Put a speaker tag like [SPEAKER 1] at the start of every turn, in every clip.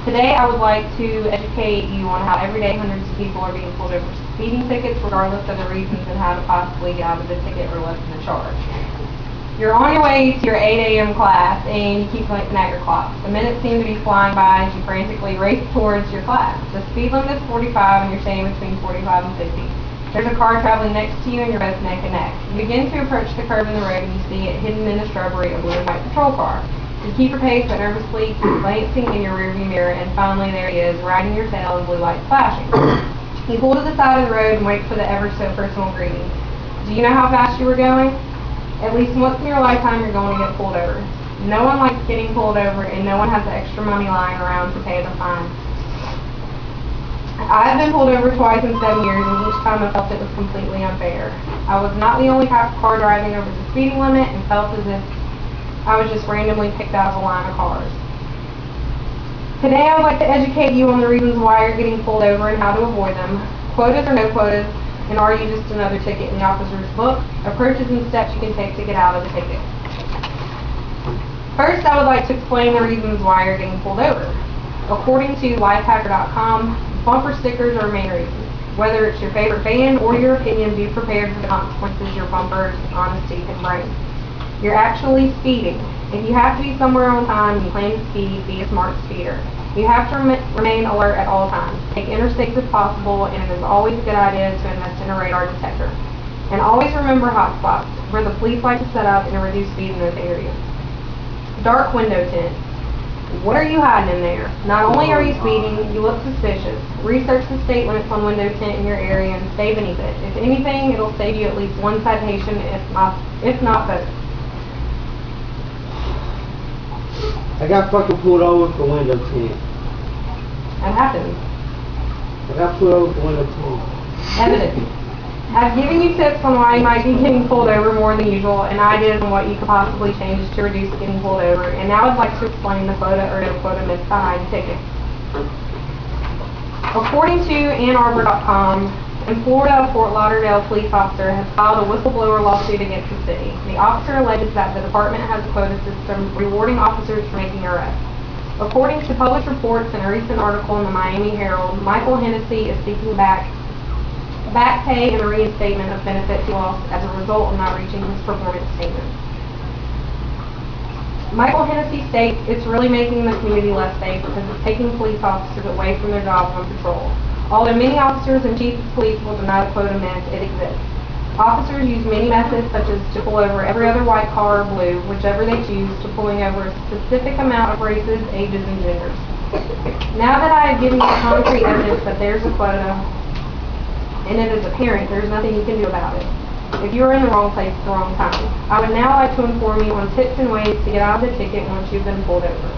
[SPEAKER 1] Today I would like to educate you on how every day hundreds of people are being pulled over for speeding tickets regardless of the reasons, and how to possibly get out of the ticket or lessen the charge. You're on your way to your 8 a.m. class and you keep looking at your clock. The minutes seem to be flying by as you frantically race towards your class. The speed limit is 45 and you're staying between 45 and 50. There's a car traveling next to you and you're both neck and neck. You begin to approach the curve in the road and you see it hidden in the shrubbery, a blue and white patrol car. You keep your pace but nervously keep glancing in your rearview mirror, and finally there he is, riding your tail and blue lights flashing. You pull to the side of the road and wait for the ever so personal greeting. Do you know how fast you were going? At least once in your lifetime you're going to get pulled over. No one likes getting pulled over, and no one has the extra money lying around to pay the fine. I've been pulled over twice in 7 years, and each time I felt it was completely unfair. I was not the only car driving over the speeding limit, and felt as if I was just randomly picked out of a line of cars. Today I would like to educate you on the reasons why you're getting pulled over and how to avoid them. Quotas or no quotas, and are you just another ticket in the officer's book? Approaches and steps you can take to get out of the ticket. First, I would like to explain the reasons why you're getting pulled over. According to lifehacker.com, bumper stickers are a main reason. Whether it's your favorite band or your opinion, be prepared for the consequences your bumper's honesty can bring. You're actually speeding. If you have to be somewhere on time and you plan to speed, be a smart speeder. You have to remain alert at all times. Take interstates if possible, and it is always a good idea to invest in a radar detector. And always remember hotspots, where the police like to set up and reduce speed in those areas. Dark window tint. What are you hiding in there? Not only are you speeding, you look suspicious. Research the state limits on window tint in your area and save any bit. If anything, it'll save you at least one citation, if not both.
[SPEAKER 2] I got fucking pulled over for window tint.
[SPEAKER 1] That happens.
[SPEAKER 2] I got pulled over for window tint.
[SPEAKER 1] Evidence. I've given you tips on why you might be getting pulled over more than usual, and ideas on what you could possibly change to reduce getting pulled over. And now I'd like to explain the quota or no quota myth behind tickets. According to AnnArbor.com, in Florida, a Fort Lauderdale police officer has filed a whistleblower lawsuit against the city. The officer alleges that the department has a quota system rewarding officers for making arrests. According to published reports and a recent article in the Miami Herald, Michael Hennessy is seeking back pay and a reinstatement of benefits lost as a result of not reaching his performance standards. Michael Hennessy states it's really making the community less safe because it's taking police officers away from their jobs on patrol. Although many officers and chiefs of police will deny the quota myth, it exists. Officers use many methods, such as to pull over every other white car or blue, whichever they choose, to pulling over a specific amount of races, ages, and genders. Now that I have given you concrete evidence that there's a quota, and it is apparent, there's nothing you can do about it. If you are in the wrong place at the wrong time. I would now like to inform you on tips and ways to get out of the ticket once you've been pulled over.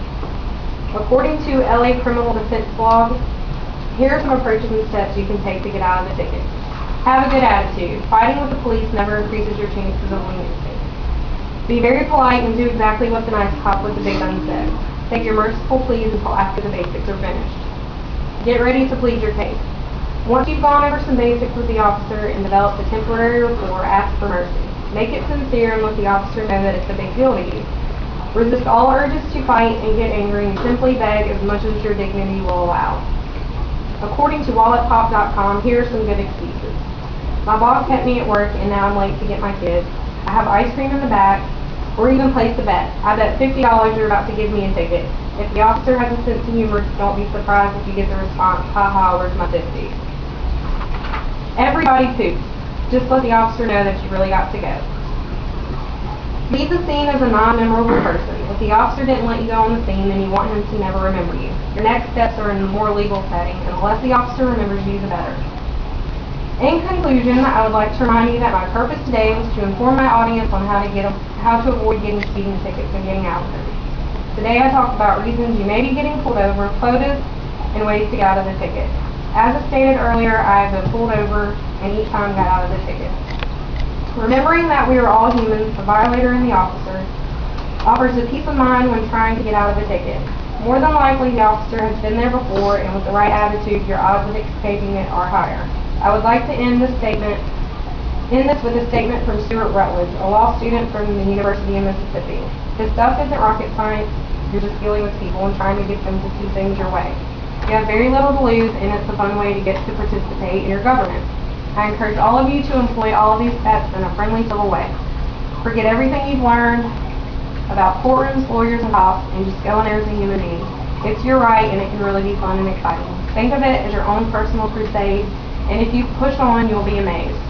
[SPEAKER 1] According to LA Criminal Defense Blog, here are some approaches and steps you can take to get out of the ticket. Have a good attitude. Fighting with the police never increases your chances of leniency. Be very polite and do exactly what the nice cop with the big gun says. Take your merciful pleas until after the basics are finished. Get ready to plead your case. Once you've gone over some basics with the officer and developed a temporary rapport, ask for mercy. Make it sincere and let the officer know that it's a big deal to you. Resist all urges to fight and get angry, and simply beg as much as your dignity will allow. According to WalletPop.com, here are some good excuses. My boss kept me at work and now I'm late to get my kids. I have ice cream in the back, or even place a bet. I bet $50 you're about to give me a ticket. If the officer has a sense of humor, don't be surprised if you get the response, haha, where's my 50? Everybody poops. Just let the officer know that you really got to go. Leave the scene as a non-memorable person. If the officer didn't let you go on the scene, then you want him to never remember you. Your next steps are in a more legal setting, and the less the officer remembers you, the better. In conclusion, I would like to remind you that my purpose today was to inform my audience on how to avoid getting speeding tickets and getting out of them. Today I talked about reasons you may be getting pulled over, quotas, and ways to get out of the ticket. As I stated earlier, I have been pulled over and each time got out of the ticket. Remembering that we are all humans, the violator and the officer offers a peace of mind when trying to get out of a ticket. More than likely, the officer has been there before, and with the right attitude, your odds of escaping it are higher. I would like to end this with a statement from Stuart Rutledge, a law student from the University of Mississippi. This stuff isn't rocket science. You're just dealing with people and trying to get them to see things your way. You have very little to lose, and it's a fun way to get to participate in your government. I encourage all of you to employ all of these steps in a friendly, civil way. Forget everything you've learned about courtrooms, lawyers, and cops, and just go in there as a human being. It's your right, and it can really be fun and exciting. Think of it as your own personal crusade, and if you push on, you'll be amazed.